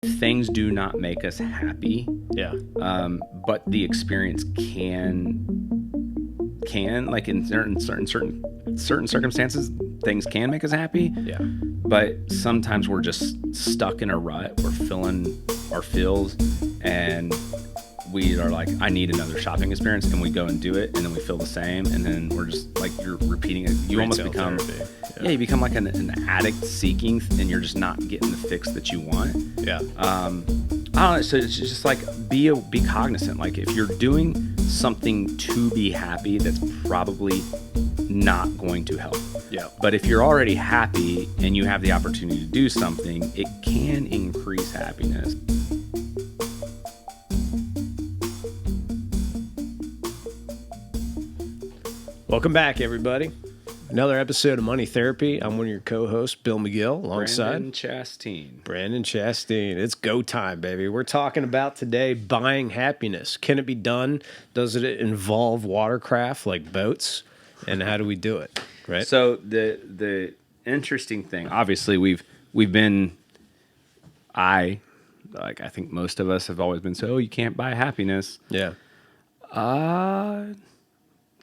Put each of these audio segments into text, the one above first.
things do not make us happy. Yeah. But the experience can like in certain circumstances, things can make us happy. Yeah. But sometimes we're just stuck in a rut. We're filling our fills, and we are like, I need another shopping experience, and we go and do it, and then we feel the same, and then we're just like, you're repeating it. You almost become you become like an addict seeking, and you're just not getting the fix that you want. Yeah. I don't know. So it's just like be cognizant. Like if you're doing something to be happy, that's probably not going to help. Yeah. But if you're already happy and you have the opportunity to do something, it can increase happiness. Welcome back, everybody. Another episode of Money Therapy. I'm one of your co-hosts, Bill McGill, alongside Brandon Chastain. It's go time, baby. We're talking about today buying happiness. Can it be done? Does it involve watercraft like boats? And how do we do it? Right. So the interesting thing, obviously, we've been, I think most of us have always been, so you can't buy happiness. Yeah.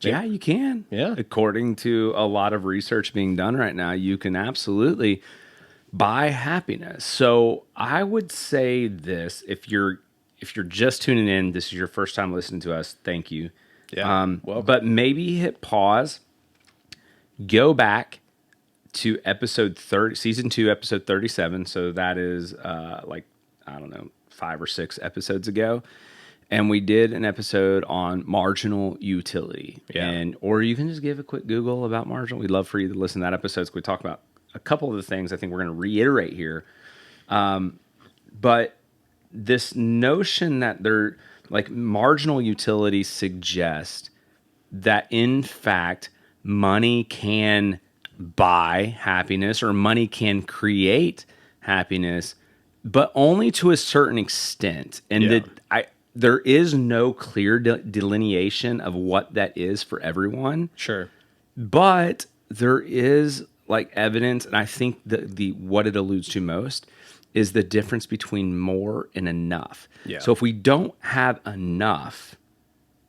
Yeah, you can. Yeah. According to a lot of research being done right now, you can absolutely buy happiness. So I would say this, if you're just tuning in, this is your first time listening to us, thank you. Yeah. But maybe hit pause, go back to episode 30, season 2, episode 37. So that is 5 or 6 episodes ago. And we did an episode on marginal utility. Yeah. Or you can just give a quick Google about marginal. We'd love for you to listen to that episode. So we talk about a couple of the things I think we're going to reiterate here. But this notion that they're like marginal utility suggests that in fact money can buy happiness or money can create happiness, but only to a certain extent. And there is no clear delineation of what that is for everyone. Sure. But there is like evidence, and I think the what it alludes to most is the difference between more and enough. Yeah. So if we don't have enough,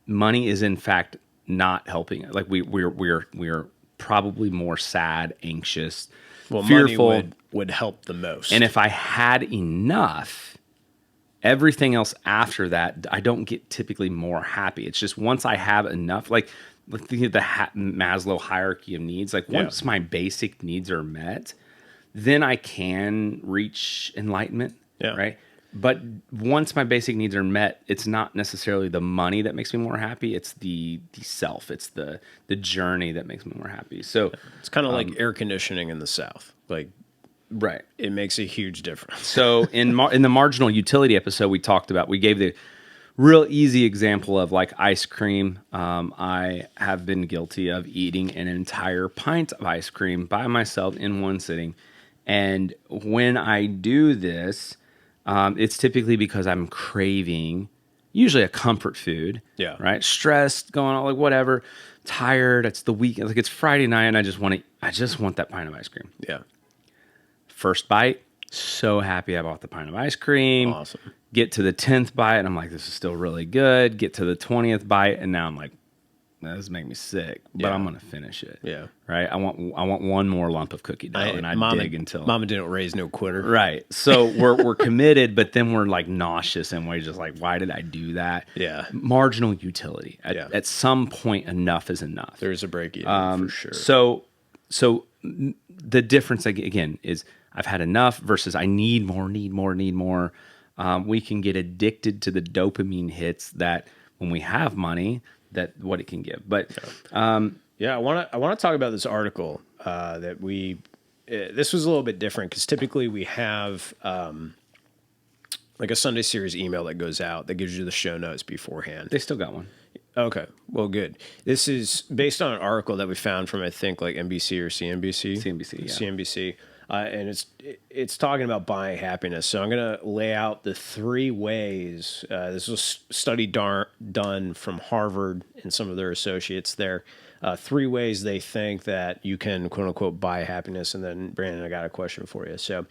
money is in fact not helping. Like we're probably more sad, anxious, fearful. Money would help the most. And if I had enough, everything else after that, I don't get typically more happy. It's just once I have enough, like think of the Maslow hierarchy of needs. Like once my basic needs are met, then I can reach enlightenment, right? But once my basic needs are met, it's not necessarily the money that makes me more happy. It's the self. It's the journey that makes me more happy. So it's kind of like air conditioning in the South. Like, right. It makes a huge difference. So in the marginal utility episode, we gave the real easy example of like ice cream. I have been guilty of eating an entire pint of ice cream by myself in one sitting. And when I do this, it's typically because I'm craving usually a comfort food. Yeah. Right. Stressed, going on, like whatever, tired. It's the weekend. Like it's Friday night and I just want that pint of ice cream. Yeah. First bite, so happy I bought the pint of ice cream. Awesome. Get to the 10th bite, and I'm like, this is still really good. Get to the 20th bite, and now I'm like, this is making me sick, but I'm gonna finish it. Yeah. Right. I want one more lump of cookie dough, and I dig until Mama didn't raise no quitter. Right. So we're committed, but then we're like nauseous, and we're just like, why did I do that? Yeah. Marginal utility. At some point, enough is enough. There's a break even for sure. So the difference again is I've had enough versus I need more. We can get addicted to the dopamine hits that when we have money, that what it can give. But I want to talk about this article that this was a little bit different because typically we have like a Sunday series email that goes out that gives you the show notes beforehand. They still got one. Okay, well, good. This is based on an article that we found from, I think, like NBC or CNBC. CNBC, yeah. CNBC. And it's talking about buying happiness. So I'm going to lay out the 3 ways. This was a study done from Harvard and some of their associates there three ways they think that you can, quote unquote, buy happiness. And then, Brandon, I got a question for you. So,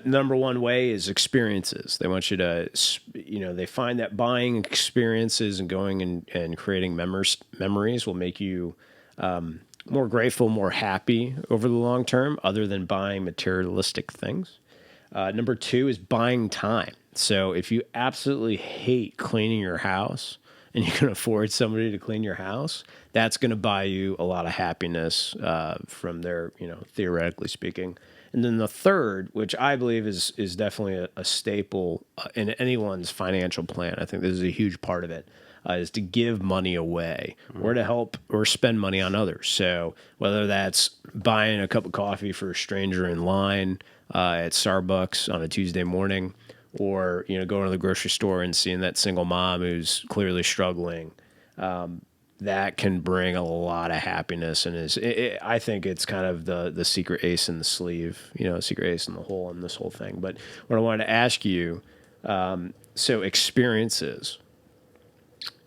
number one way is experiences. They want you to, they find that buying experiences and going and creating memories will make you more grateful, more happy over the long term, other than buying materialistic things. Number two is buying time. So if you absolutely hate cleaning your house and you can afford somebody to clean your house, that's going to buy you a lot of happiness from there, theoretically speaking. And then the third, which I believe is definitely a staple in anyone's financial plan, I think this is a huge part of it, is to give money away or to help or spend money on others. So whether that's buying a cup of coffee for a stranger in line at Starbucks on a Tuesday morning, or going to the grocery store and seeing that single mom who's clearly struggling, that can bring a lot of happiness, and I think it's kind of the secret ace in the sleeve, secret ace in the hole in this whole thing. But what I wanted to ask you, so experiences.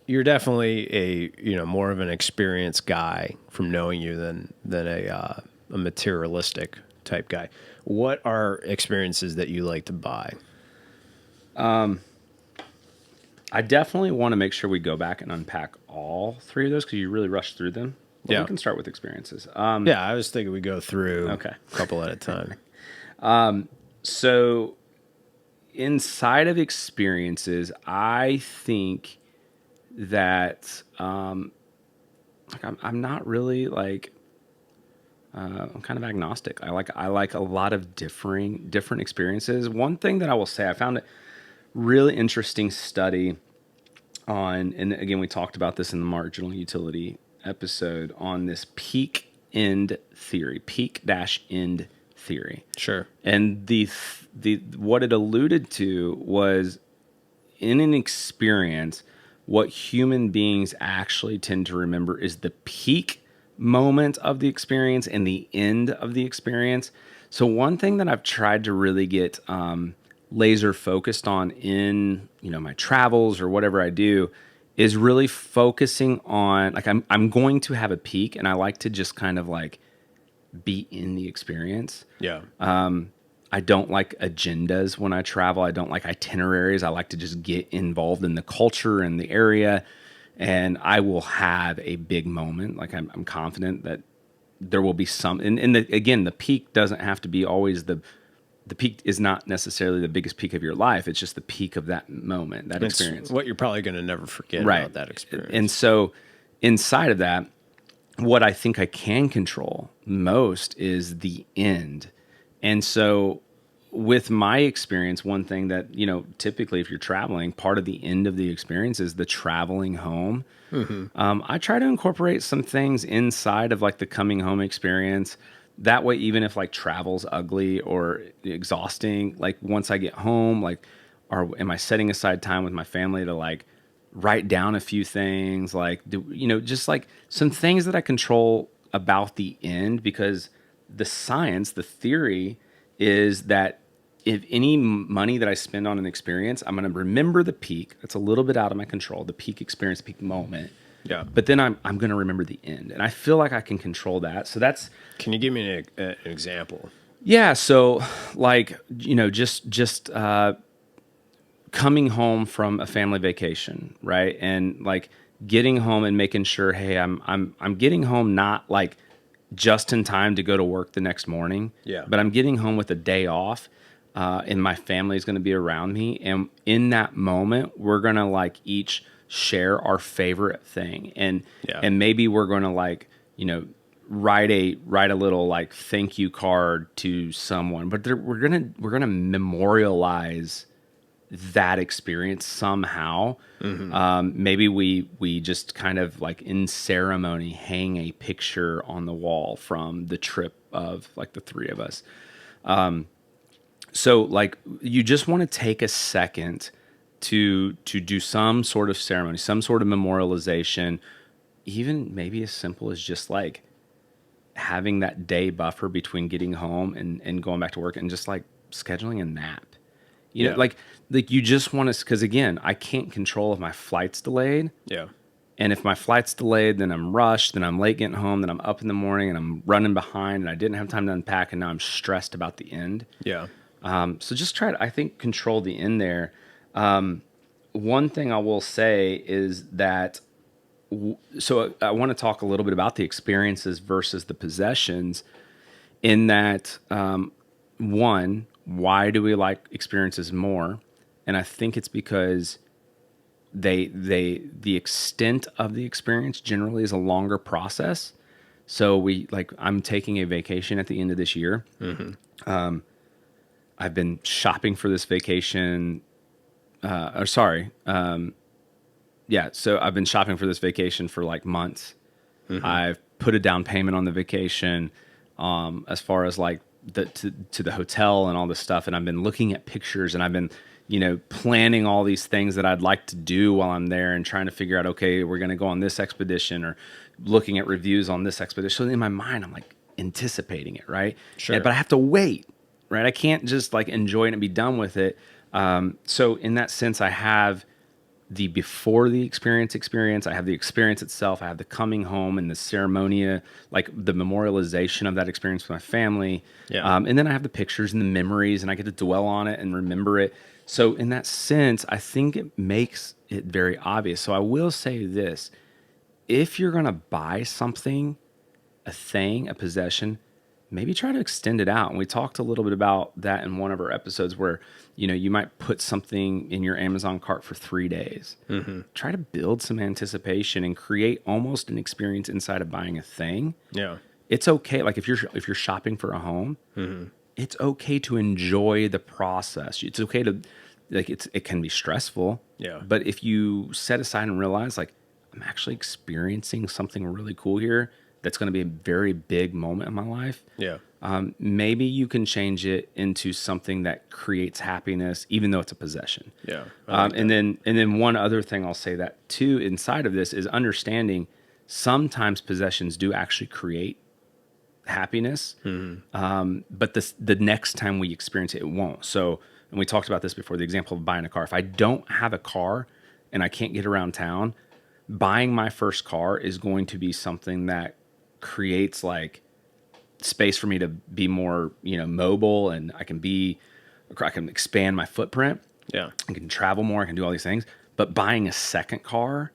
You're definitely a more of an experienced guy from knowing you than a materialistic type guy. What are experiences that you like to buy? I definitely want to make sure we go back and unpack all three of those because you really rushed through them. But Yeah. we can start with experiences. Yeah, I was thinking we go through Okay. a couple at a time. So inside of experiences, I think that I'm not really like I'm kind of agnostic. I like a lot of different experiences. One thing that I will say, I found a really interesting study on, and again we talked about this in the marginal utility episode, on this peak end theory, peak dash end theory. Sure. And the what it alluded to was, in an experience, what human beings actually tend to remember is the peak moment of the experience and the end of the experience. So one thing that I've tried to really get laser focused on in my travels or whatever I do is really focusing on, like, I'm going to have a peak, and I like to just kind of like be in the experience. Yeah. I don't like agendas when I travel. I don't like itineraries. I like to just get involved in the culture and the area, and I will have a big moment. Like, I'm confident that there will be some, and again, the peak doesn't have to be always the peak is not necessarily the biggest peak of your life. It's just the peak of that moment, that experience. What you're probably going to never forget Right. about that experience. And so inside of that, what I think I can control most is the end. And so with my experience, one thing that, typically if you're traveling, part of the end of the experience is the traveling home. Mm-hmm. I try to incorporate some things inside of like the coming home experience. That way, even if like travel's ugly or exhausting, like once I get home, like, am I setting aside time with my family to like write down a few things, like, just like some things that I control about the end, because the science, the theory is that if any money that I spend on an experience, I'm going to remember the peak. That's a little bit out of my control, the peak experience, peak moment. Yeah. But then I'm going to remember the end, and I feel like I can control that. So that's. Can you give me an example? Yeah. So like, just coming home from a family vacation, right? And like getting home and making sure, hey, I'm getting home not like just in time to go to work the next morning. Yeah. But I'm getting home with a day off, and my family is going to be around me. And in that moment, we're going to like each share our favorite thing. And maybe we're going to like, write a little like thank you card to someone, but we're going to memorialize that experience somehow. Mm-hmm. Maybe we just kind of like in ceremony hang a picture on the wall from the trip of like the three of us. So like you just want to take a second to do some sort of ceremony, some sort of memorialization, even maybe as simple as just like having that day buffer between getting home and going back to work, and just like scheduling a nap. You know, like you just want to, because again, I can't control if my flight's delayed. Yeah. And if my flight's delayed, then I'm rushed, then I'm late getting home, then I'm up in the morning and I'm running behind and I didn't have time to unpack and now I'm stressed about the end. Yeah. So just try to, I think, control the end there. One thing I will say is that, so I want to talk a little bit about the experiences versus the possessions in that, one, why do we like experiences more? And I think it's because the extent of the experience generally is a longer process. So I'm taking a vacation at the end of this year. I've been shopping for this vacation. So I've been shopping for this vacation for like months. I've put a down payment on the vacation, as far as like to the hotel and all this stuff. And I've been looking at pictures and I've been, planning all these things that I'd like to do while I'm there and trying to figure out, okay, we're going to go on this expedition or looking at reviews on this expedition. So in my mind, I'm like anticipating it. Right. Sure. But I have to wait. Right. I can't just like enjoy it and be done with it. So in that sense, I have the before the experience, I have the experience itself, I have the coming home and the ceremonia, like the memorialization of that experience with my family. Yeah. And then I have the pictures and the memories and I get to dwell on it and remember it. So in that sense, I think it makes it very obvious. So I will say this, if you're going to buy something, a thing, a possession, maybe try to extend it out. And we talked a little bit about that in one of our episodes where, you might put something in your Amazon cart for 3 days. Try to build some anticipation and create almost an experience inside of buying a thing. Yeah. It's okay. Like if you're shopping for a home, it's okay to enjoy the process. It's okay to it can be stressful. Yeah. But if you set aside and realize like I'm actually experiencing something really cool here, that's going to be a very big moment in my life. Yeah. Maybe you can change it into something that creates happiness, even though it's a possession. Yeah. And then one other thing I'll say that too inside of this is understanding sometimes possessions do actually create happiness. But the next time we experience it, it won't. So, and we talked about this before, the example of buying a car. If I don't have a car and I can't get around town, buying my first car is going to be something that creates like space for me to be more, mobile, and I can expand my footprint. Yeah. I can travel more. I can do all these things. But buying a second car,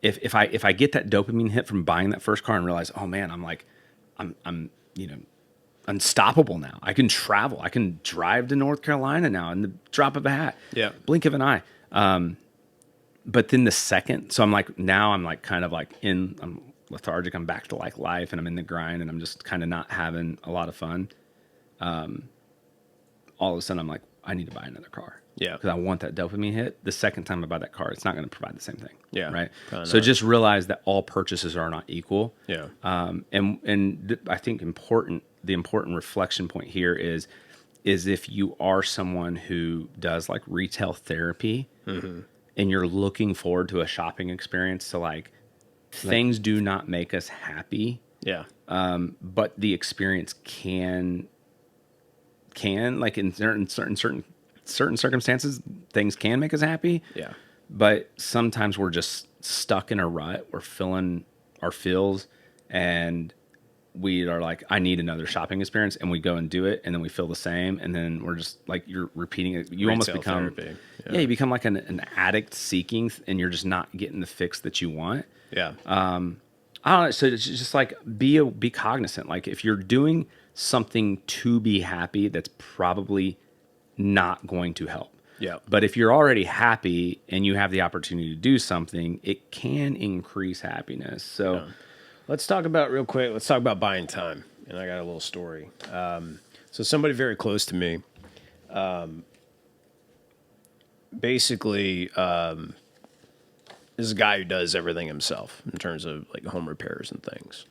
if I get that dopamine hit from buying that first car and realize, oh man, I'm unstoppable now. I can travel. I can drive to North Carolina now in the drop of a hat. Yeah. Blink of an eye. But then the second, so I'm like kind of like I'm lethargic. I'm back to like life and I'm in the grind and I'm just kind of not having a lot of fun. All of a sudden I'm like, I need to buy another car. Yeah. Because I want that dopamine hit. The second time I buy that car, it's not going to provide the same thing. Yeah. Right. Kinda So not. just realize that all purchases are not equal. Yeah. I think the important reflection point here is if you are someone who does like retail therapy, and you're looking forward to a shopping experience, to like things do not make us happy. Yeah. But the experience can like in certain circumstances, things can make us happy. Yeah. But sometimes we're just stuck in a rut. We're filling our fills and we are like, I need another shopping experience, and we go and do it, and then we feel the same, and then we're just like, you're repeating it. You almost Retail become therapy. you become like an addict seeking, and you're just not getting the fix that you want. Yeah. I don't know. So it's just like be cognizant. Like if you're doing something to be happy, that's probably not going to help. Yeah. But if you're already happy and you have the opportunity to do something, it can increase happiness. So. Yeah. Let's talk about buying time. And I got a little story. So somebody very close to me, basically, is a guy who does everything himself in terms of like home repairs and things.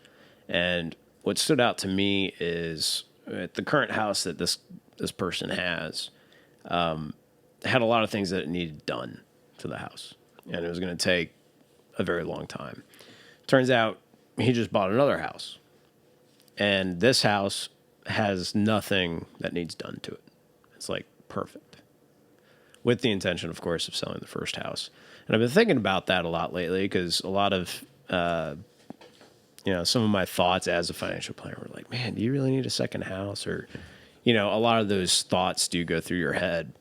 And what stood out to me is at the current house that this person has, had a lot of things that it needed done to the house. And it was going to take a very long time. Turns out, he just bought another house, and this house has nothing that needs done to it. It's like perfect, with the intention, of course, of selling the first house. And I've been thinking about that a lot lately because a lot of, some of my thoughts as a financial planner were like, man, do you really need a second house? Or, a lot of those thoughts do go through your head.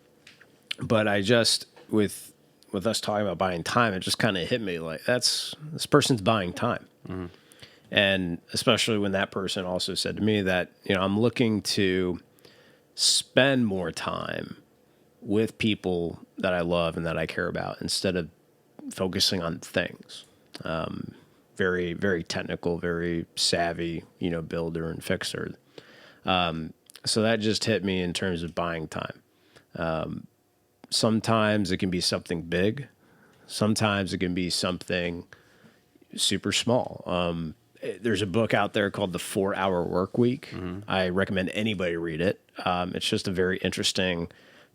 But I just, with us talking about buying time, it just kind of hit me like, this person's buying time. Mm-hmm. And especially when that person also said to me that, I'm looking to spend more time with people that I love and that I care about instead of focusing on things. Very, very technical, very savvy, builder and fixer. So that just hit me in terms of buying time. Sometimes it can be something big. Sometimes it can be something super small. There's a book out there called The 4-Hour Work Week. Mm-hmm. I recommend anybody read it. It's just a very interesting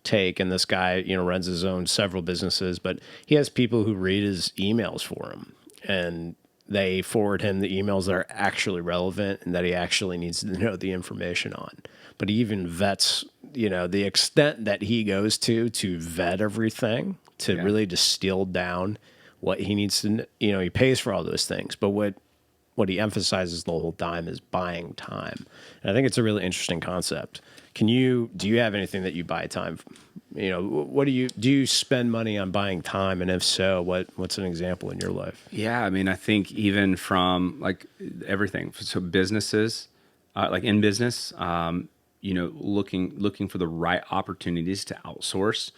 take. And this guy, runs his own several businesses, but he has people who read his emails for him, and they forward him the emails that are actually relevant and that he actually needs to know the information on. But he even vets, the extent that he goes to vet everything, to really distill down what he needs to, he pays for all those things. But what he emphasizes the whole time is buying time. And I think it's a really interesting concept. Do you have anything that you buy time? What do you spend money on buying time? And if so, what's an example in your life? Yeah. I mean, I think even from like everything, so businesses, like in business, looking for the right opportunities to outsource,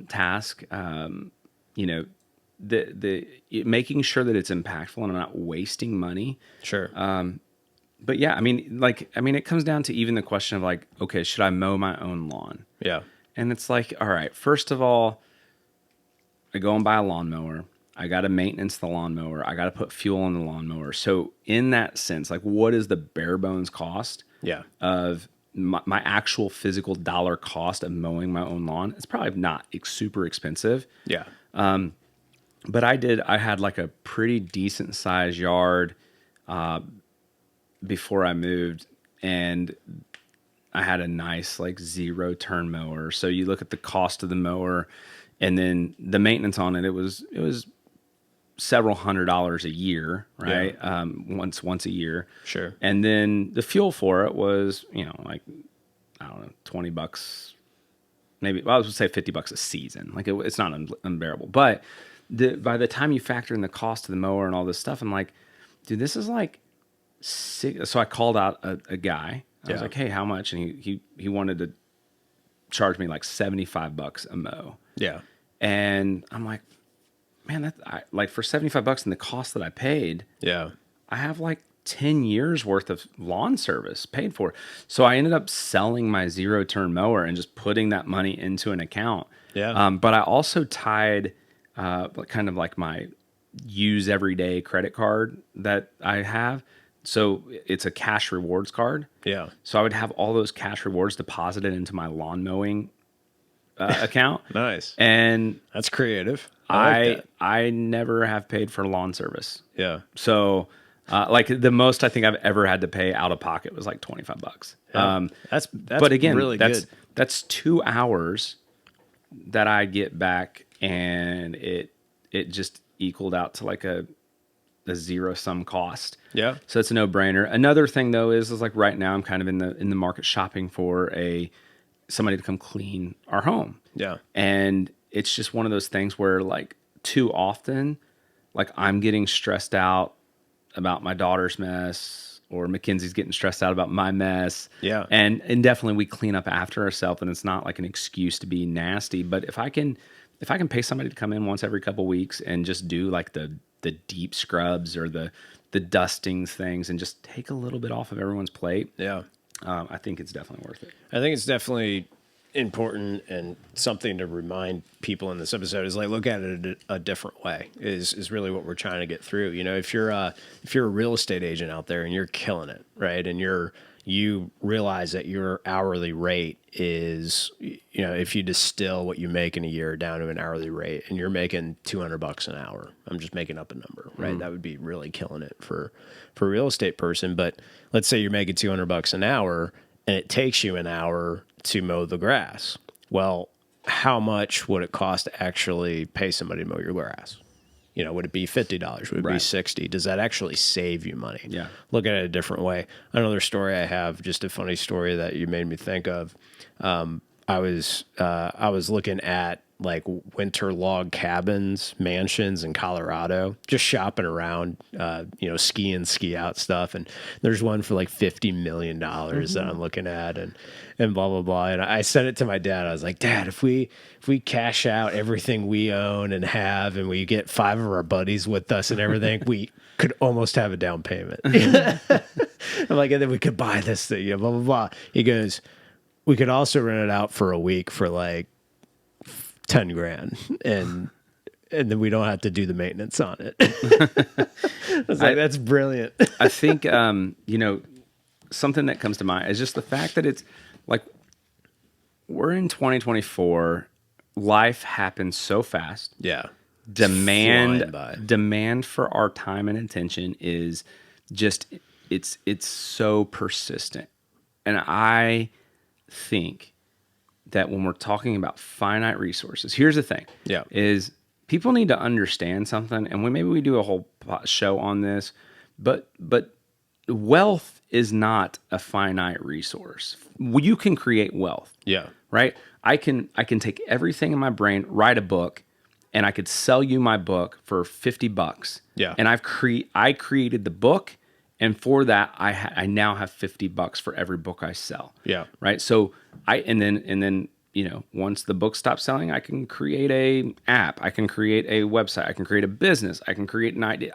task, making sure that it's impactful and I'm not wasting money. Sure. But yeah, it comes down to even the question of like, okay, should I mow my own lawn? Yeah. And it's like, all right, first of all, I go and buy a lawnmower. I got to maintenance the lawnmower. I got to put fuel in the lawnmower. So in that sense, like what is the bare bones cost of my actual physical dollar cost of mowing my own lawn? It's probably not super expensive. Yeah. But I had like a pretty decent sized yard before I moved, and I had a nice like 0-turn mower. So you look at the cost of the mower and then the maintenance on it, it was several $100s a year, right? Yeah. Once a year. Sure. And then the fuel for it was, like, I don't know, $20, maybe, well, I was going to say $50 a season. Like it's not unbearable, but by the time you factor in the cost of the mower and all this stuff, I'm like, dude, this is like so I called out a guy. I was like, hey, how much? And he wanted to charge me like $75 a mow. Yeah. And I'm like, man, like for $75 and the cost that I paid, I have like 10 years worth of lawn service paid for. So I ended up selling my 0-turn mower and just putting that money into an account. Yeah. But I also tied kind of like my use everyday credit card that I have. So it's a cash rewards card. Yeah. So I would have all those cash rewards deposited into my lawn mowing account. Nice. And that's creative. I never have paid for lawn service. Yeah. So like the most I think I've ever had to pay out of pocket was like $25. Yeah. That's but again, really good. That's 2 hours that I get back, and it just equaled out to like a zero-sum cost. Yeah. So it's a no-brainer. Another thing though is like right now I'm kind of in the market shopping for somebody to come clean our home. Yeah. And it's just one of those things where like too often, like I'm getting stressed out about my daughter's mess, or Mackenzie's getting stressed out about my mess. Yeah. And definitely we clean up after ourselves, and it's not like an excuse to be nasty. But if I can pay somebody to come in once every couple weeks and just do like the deep scrubs or the dustings things and just take a little bit off of everyone's plate. Yeah. I think it's definitely worth it. I think it's definitely important, and something to remind people in this episode is like, look at it a different way is really what we're trying to get through. If you're a real estate agent out there and you're killing it, right? And you realize that your hourly rate is, if you distill what you make in a year down to an hourly rate, and you're making $200 an hour, I'm just making up a number, right? That would be really killing it for a real estate person. But let's say you're making $200 an hour and it takes you an hour to mow the grass. Well, how much would it cost to actually pay somebody to mow your grass? You know, would it be $50? Would it be $60? Does that actually save you money? Yeah. Look at it a different way. Another story I have, just a funny story that you made me think of. I was looking at like winter log cabins, mansions in Colorado, just shopping around, ski in, ski out stuff. And there's one for like $50 million that I'm looking at and blah, blah, blah. And I sent it to my dad. I was like, Dad, if we cash out everything we own and have, and we get 5 of our buddies with us and everything, we could almost have a down payment. I'm like, and then we could buy this thing, blah, blah, blah. He goes, we could also rent it out for a week for like 10 grand and then we don't have to do the maintenance on it. I was like, that's brilliant. I think, something that comes to mind is just the fact that it's like, we're in 2024. Life happens so fast. Yeah. Demand for our time and attention is just, it's so persistent. And I think that when we're talking about finite resources, here's the thing. Yeah. Is people need to understand something, and maybe we do a whole show on this, but wealth is not a finite resource. You can create wealth. Yeah. Right? I can take everything in my brain, write a book, and I could sell you my book for $50. Yeah. And I created the book, and for that I now have $50 for every book I sell. Yeah. Right? So and then once the book stops selling, I can create a app, I can create a website, I can create a business, I can create an idea.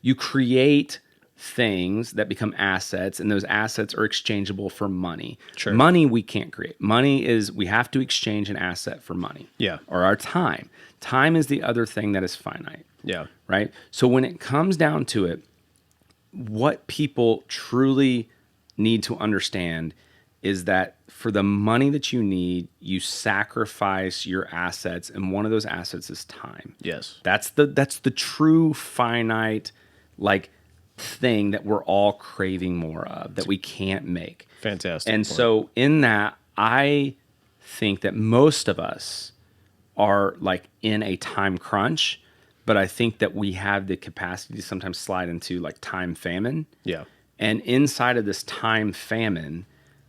You create things that become assets, and those assets are exchangeable for money. Sure. Money we can't create. Money is, we have to exchange an asset for money. Yeah. Or our time. Time is the other thing that is finite. Yeah. Right? So when it comes down to it, what people truly need to understand is that for the money that you need, you sacrifice your assets, and one of those assets is time. Yes. That's the true finite thing that we're all craving more of, that we can't make. Fantastic. And point. so in that, I think that most of us are in a time crunch, but I think that we have the capacity to sometimes slide into time famine. Yeah. And inside of this time famine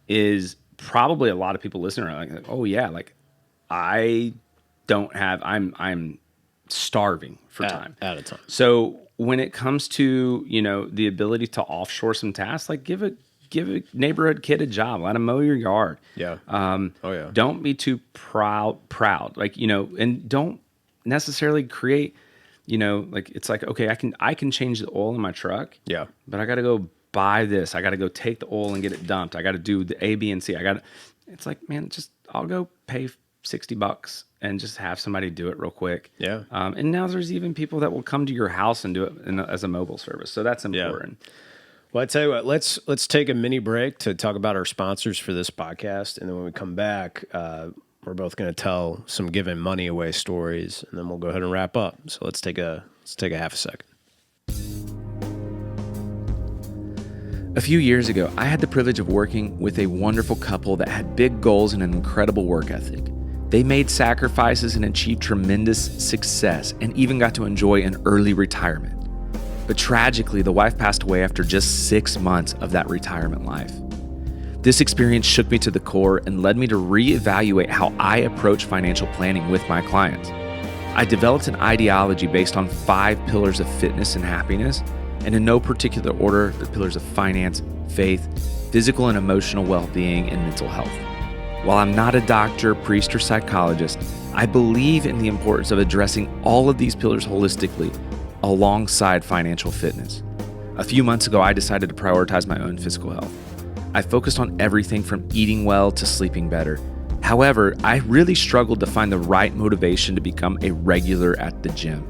is probably a lot of people listening are like, oh yeah, I don't have, I'm starving for time. At a time. So when it comes to, the ability to offshore some tasks, give a neighborhood kid a job, let him mow your yard. Yeah. Don't be too proud, and don't necessarily create, it's okay, I can change the oil in my truck. Yeah. But I got to go buy this. I got to go take the oil and get it dumped. I got to do the A, B, and C. It's man, I'll go pay $60 and just have somebody do it real quick. Yeah. And now there's even people that will come to your house and do it as a mobile service. So that's important. Yeah. Well, I tell you what, let's take a mini break to talk about our sponsors for this podcast. And then when we come back, we're both going to tell some giving money away stories, and then we'll go ahead and wrap up. So let's take a half a second. A few years ago, I had the privilege of working with a wonderful couple that had big goals and an incredible work ethic. They made sacrifices and achieved tremendous success, and even got to enjoy an early retirement. But tragically, the wife passed away after just 6 months of that retirement life. This experience shook me to the core and led me to reevaluate how I approach financial planning with my clients. I developed an ideology based on 5 pillars of fitness and happiness, and in no particular order, the pillars of finance, faith, physical and emotional well-being, and mental health. While I'm not a doctor, priest, or psychologist, I believe in the importance of addressing all of these pillars holistically alongside financial fitness. A few months ago, I decided to prioritize my own physical health. I focused on everything from eating well to sleeping better. However, I really struggled to find the right motivation to become a regular at the gym.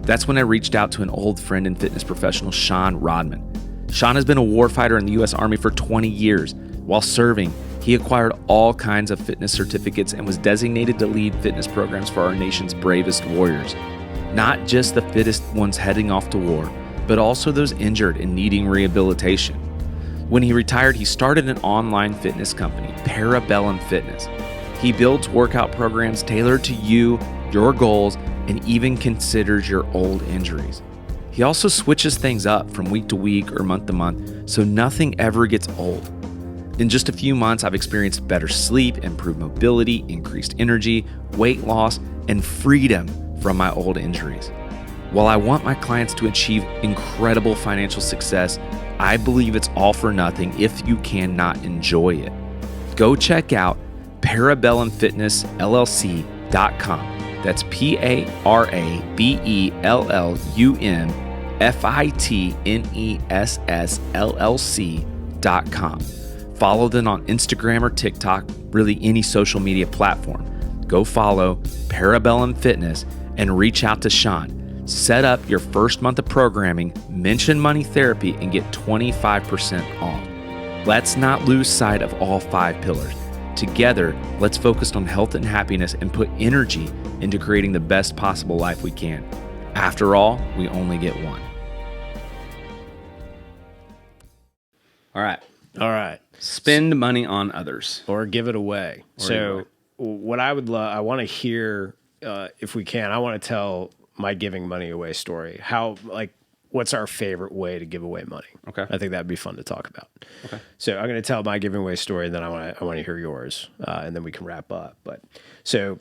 That's when I reached out to an old friend and fitness professional, Sean Rodman. Sean has been a warfighter in the U.S. Army for 20 years. While serving, he acquired all kinds of fitness certificates and was designated to lead fitness programs for our nation's bravest warriors. Not just the fittest ones heading off to war, but also those injured and needing rehabilitation. When he retired, he started an online fitness company, Parabellum Fitness. He builds workout programs tailored to you, your goals, and even considers your old injuries. He also switches things up from week to week or month to month, so nothing ever gets old. In just a few months, I've experienced better sleep, improved mobility, increased energy, weight loss, and freedom from my old injuries. While I want my clients to achieve incredible financial success, I believe it's all for nothing if you cannot enjoy it. Go check out parabellumfitnessllc.com. That's parabellumfitnessllc.com. Follow them on Instagram or TikTok, really any social media platform. Go follow Parabellum Fitness and reach out to Sean. Set up your first month of programming, mention Money Therapy, and get 25% off. Let's not lose sight of all 5 pillars. Together, let's focus on health and happiness and put energy into creating the best possible life we can. After all, we only get one. All right. Spend money on others. Or give it away. What I would love, I want to hear, if we can, I want to tell my giving money away story. What's our favorite way to give away money? Okay. I think that'd be fun to talk about. Okay. So I'm going to tell my giving away story, and then I want to hear yours, and then we can wrap up. So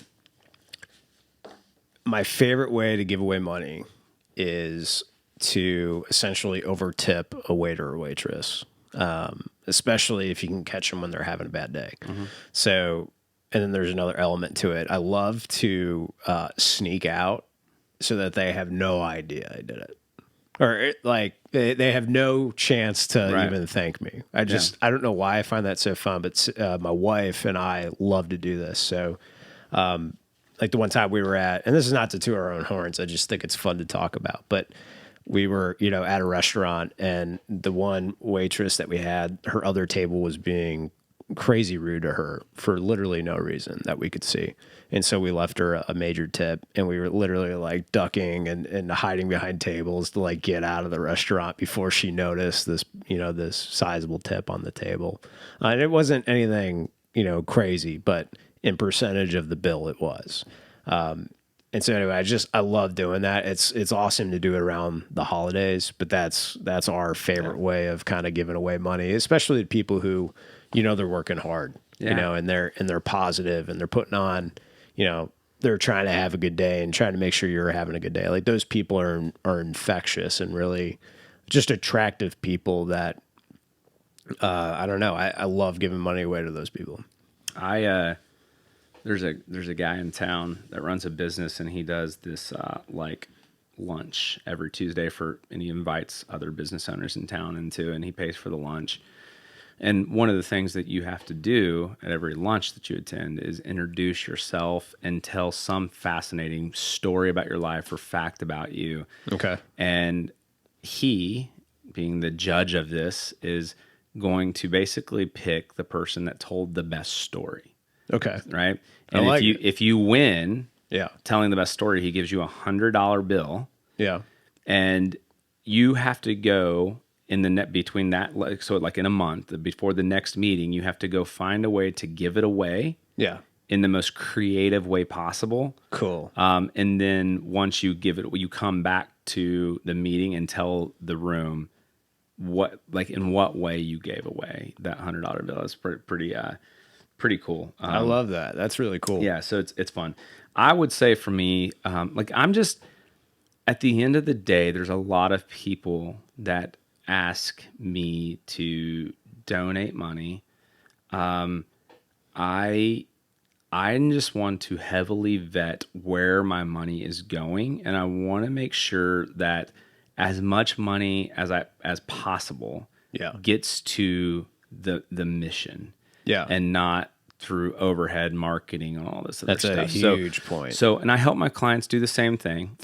my favorite way to give away money is to essentially over-tip a waiter or waitress, especially if you can catch them when they're having a bad day. Mm-hmm. So, and then there's another element to it. I love to sneak out so that they have no idea I did it. Or they have no chance to even thank me. I don't know why I find that so fun, but my wife and I love to do this. So, like the one time we were at, and this is not to toot our own horns, I just think it's fun to talk about, but we were, at a restaurant, and the one waitress that we had, her other table was being crazy rude to her for literally no reason that we could see. And so we left her a major tip, and we were literally ducking and hiding behind tables to get out of the restaurant before she noticed this, this sizable tip on the table. And it wasn't anything, crazy, but in percentage of the bill, it was. And so anyway, I love doing that. It's awesome to do it around the holidays, but that's our favorite way of kind of giving away money, especially to people who, they're working hard, and they're positive, and they're putting on, they're trying to have a good day and trying to make sure you're having a good day. Like those people are infectious and really just attractive people that, I don't know. I love giving money away to those people. There's a guy in town that runs a business, and he does this lunch every Tuesday and he invites other business owners in town into, and he pays for the lunch. And one of the things that you have to do at every lunch that you attend is introduce yourself and tell some fascinating story about your life or fact about you. Okay. And he, being the judge of this, is going to basically pick the person that told the best story. Okay. Right? And if you win telling the best story, he gives you $100 bill. Yeah. And you have to go in the net between that, so in a month before the next meeting, you have to go find a way to give it away. Yeah. In the most creative way possible. Cool. And then once you give it, you come back to the meeting and tell the room in what way you gave away that $100 bill. It's pretty cool. I love that. That's really cool. Yeah. So it's fun. I would say for me, I'm just, at the end of the day, there's a lot of people that ask me to donate money. I just want to heavily vet where my money is going, and I want to make sure that as much money as possible gets to the mission. Yeah. And not through overhead marketing and all this other stuff. That's a huge point. So, and I help my clients do the same thing.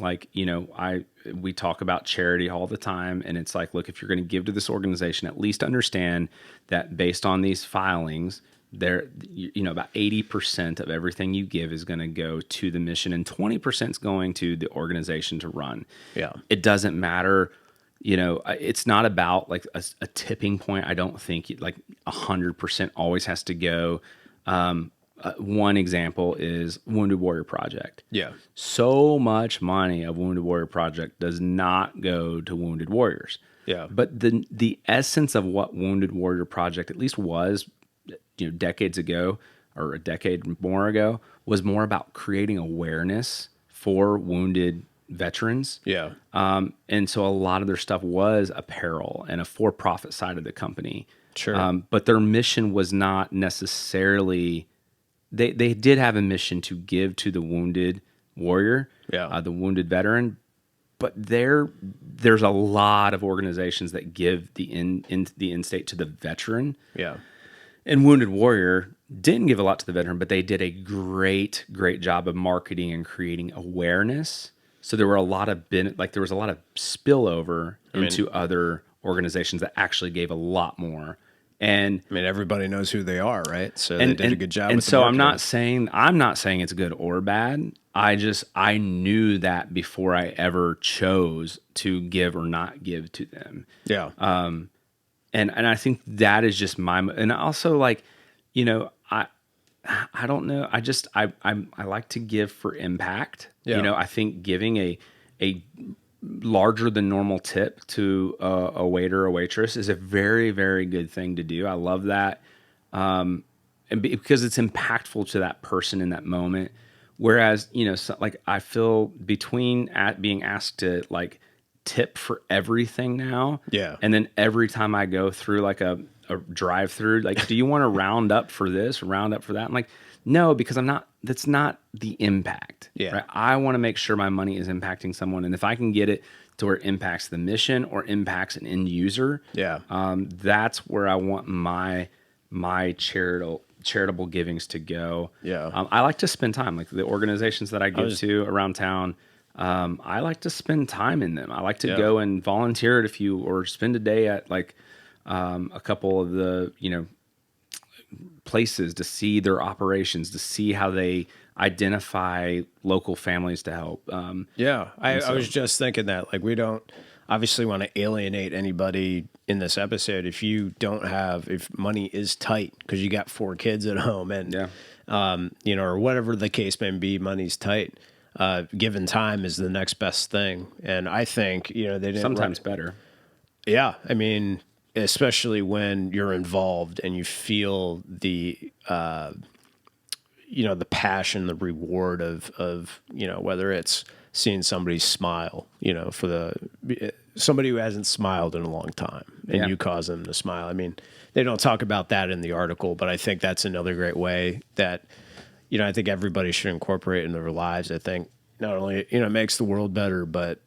We talk about charity all the time, and it's look, if you're going to give to this organization, at least understand that based on these filings, about 80% of everything you give is going to go to the mission, and 20% is going to the organization to run. Yeah. It doesn't matter. It's not about a tipping point. I don't think 100% always has to go. one example is Wounded Warrior Project. Yeah. So much money of Wounded Warrior Project does not go to wounded warriors. Yeah. But the essence of what Wounded Warrior Project at least was, decades ago or a decade more ago, was more about creating awareness for wounded veterans. Yeah. And so a lot of their stuff was apparel and a for-profit side of the company. Sure. But their mission was not necessarily. They did have a mission to give to the wounded warrior, Yeah. the wounded veteran. But there's a lot of organizations that give the end state to the veteran. Yeah. And Wounded Warrior didn't give a lot to the veteran, but they did a great job of marketing and creating awareness. So there were a lot of there was a lot of spillover into other organizations that actually gave a lot more. And I mean, everybody knows who they are, right? So they did a good job. And with the so I'm marketing. not saying it's good or bad. I knew that before I ever chose to give or not give to them. Yeah. And I think that is just and also I don't know. I like to give for impact. Yeah. I think giving a larger than normal tip to a waiter or waitress is a very, very good thing to do. I love that. And because it's impactful to that person in that moment. Whereas, I feel between being asked to tip for everything now. Yeah. And then every time I go through a drive through, do you want to round up for this, round up for that? I'm like, no, because that's not the impact. Yeah. Right? I want to make sure my money is impacting someone. And if I can get it to where it impacts the mission or impacts an end user, Yeah. That's where I want my charitable givings to go. Yeah. I like to spend time, the organizations that I give to around town. I like to spend time in them. I like to go and volunteer at or spend a day at a couple of the, places to see their operations, to see how they identify local families to help. I was just thinking that we don't obviously want to alienate anybody in this episode. If money is tight because you got 4 kids at home and, or whatever the case may be, money's tight. Given time is the next best thing. And I think, they didn't sometimes better. Yeah. I mean, especially when you're involved and you feel the passion, the reward of whether it's seeing somebody smile, for somebody who hasn't smiled in a long time and you cause them to smile. I mean, they don't talk about that in the article, but I think that's another great way that, I think everybody should incorporate in their lives. I think not only, it makes the world better, but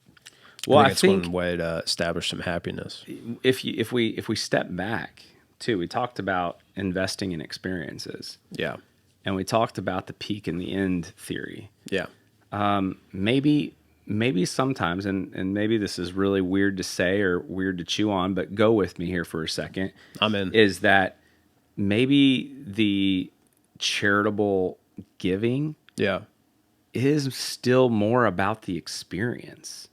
I think it's one way to establish some happiness. If we step back too, we talked about investing in experiences. Yeah. And we talked about the peak and the end theory. Yeah. Maybe sometimes, and maybe this is really weird to say or weird to chew on, but go with me here for a second. I'm in. Is that maybe the charitable giving is still more about the experience.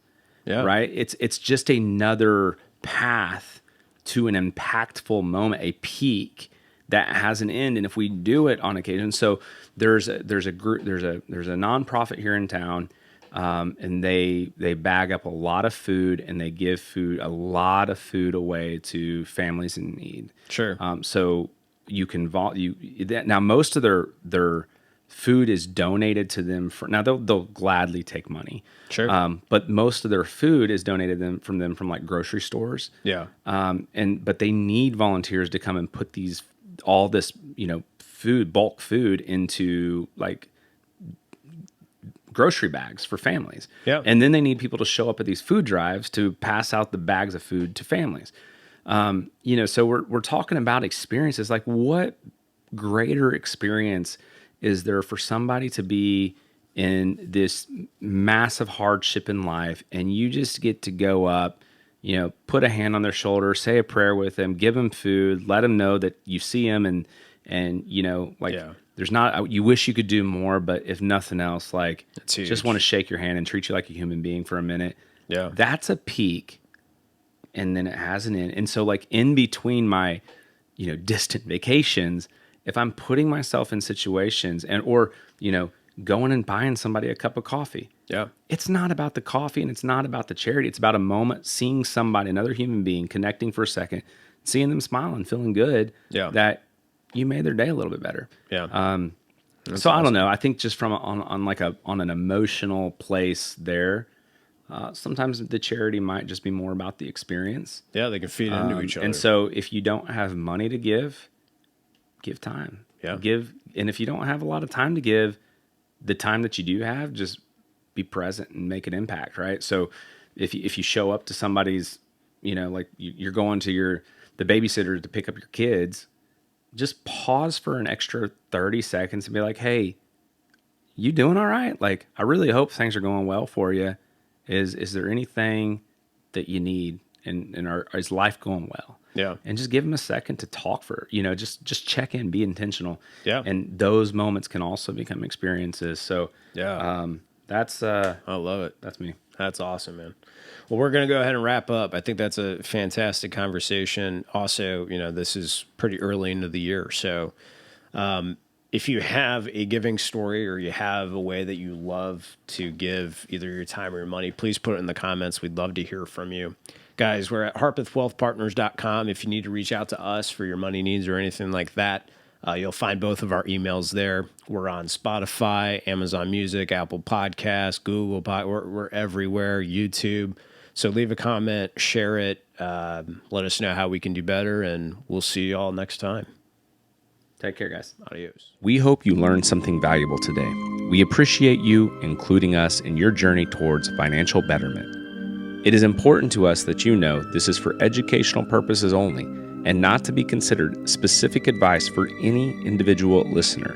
Yeah. Right? It's just another path to an impactful moment, a peak that has an end. And if we do it on occasion, so there's a nonprofit here in town, and they bag up a lot of food and they give a lot of food away to families in need. Sure. So you can now most of their food is donated to them now they'll gladly take money. Sure. But most of their food is donated from grocery stores. Yeah. But they need volunteers to come and put all this bulk food into grocery bags for families. Yeah. And then they need people to show up at these food drives to pass out the bags of food to families. So we're talking about experiences. What greater experience is there for somebody to be in this massive hardship in life and you just get to go up, put a hand on their shoulder, say a prayer with them, give them food, let them know that you see them and there's not, you wish you could do more, but if nothing else, just want to shake your hand and treat you like a human being for a minute. Yeah. That's a peak. And then it has an end. And so in between my, distant vacations if I'm putting myself in situations or, going and buying somebody a cup of coffee, Yeah. it's not about the coffee and it's not about the charity. It's about a moment, seeing somebody, another human being, connecting for a second, seeing them smile and feeling good Yeah. that you made their day a little bit better. Yeah. So I don't know. I think just from on an emotional place there, sometimes the charity might just be more about the experience. Yeah. They can feed into each other. And so if you don't have money to give time. Yeah. And if you don't have a lot of time to give, the time that you do have, just be present and make an impact, right? So if you show up to somebody's, like you're going to the babysitter to pick up your kids, just pause for an extra 30 seconds and be like, hey, you doing all right? Like, I really hope things are going well for you. Is there anything that you need? And is life going well? Yeah. And just give them a second to talk just check in, be intentional. Yeah. And those moments can also become experiences. So Yeah. that's I love it. that's me. That's awesome, man. Well, we're going to go ahead and wrap up. I think that's a fantastic conversation. Also, this is pretty early into the year. So if you have a giving story or you have a way that you love to give either your time or your money, please put it in the comments. We'd love to hear from you. Guys, we're at harpethwealthpartners.com. If you need to reach out to us for your money needs or anything like that, you'll find both of our emails there. We're on Spotify, Amazon Music, Apple Podcasts, Google we're everywhere, YouTube. So leave a comment, share it, let us know how we can do better, and we'll see you all next time. Take care, guys. Adios. We hope you learned something valuable today. We appreciate you including us in your journey towards financial betterment. It is important to us that you know this is for educational purposes only and not to be considered specific advice for any individual listener.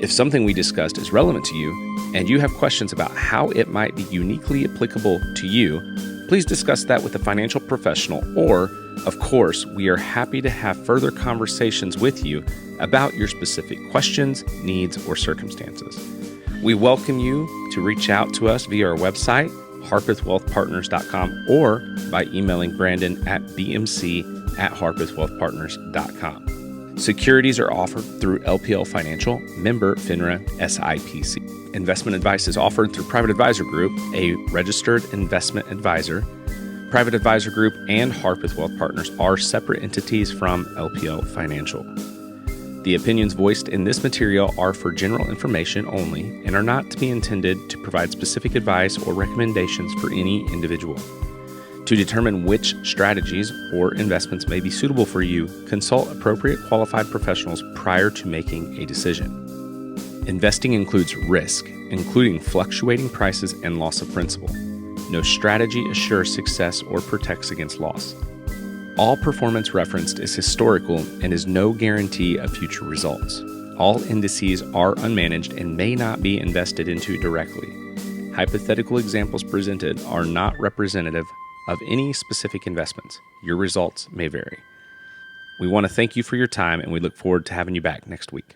If something we discussed is relevant to you and you have questions about how it might be uniquely applicable to you, please discuss that with a financial professional or, of course, we are happy to have further conversations with you about your specific questions, needs, or circumstances. We welcome you to reach out to us via our website, harpethwealthpartners.com, or by emailing Brandon at bmc@harpethwealthpartners.com. Securities are offered through LPL Financial, member FINRA SIPC. Investment advice is offered through Private Advisor Group, a registered investment advisor. Private Advisor Group and Harpeth Wealth Partners are separate entities from LPL Financial. The opinions voiced in this material are for general information only and are not to be intended to provide specific advice or recommendations for any individual. To determine which strategies or investments may be suitable for you, consult appropriate qualified professionals prior to making a decision. Investing includes risk, including fluctuating prices and loss of principal. No strategy assures success or protects against loss. All performance referenced is historical and is no guarantee of future results. All indices are unmanaged and may not be invested into directly. Hypothetical examples presented are not representative of any specific investments. Your results may vary. We want to thank you for your time and we look forward to having you back next week.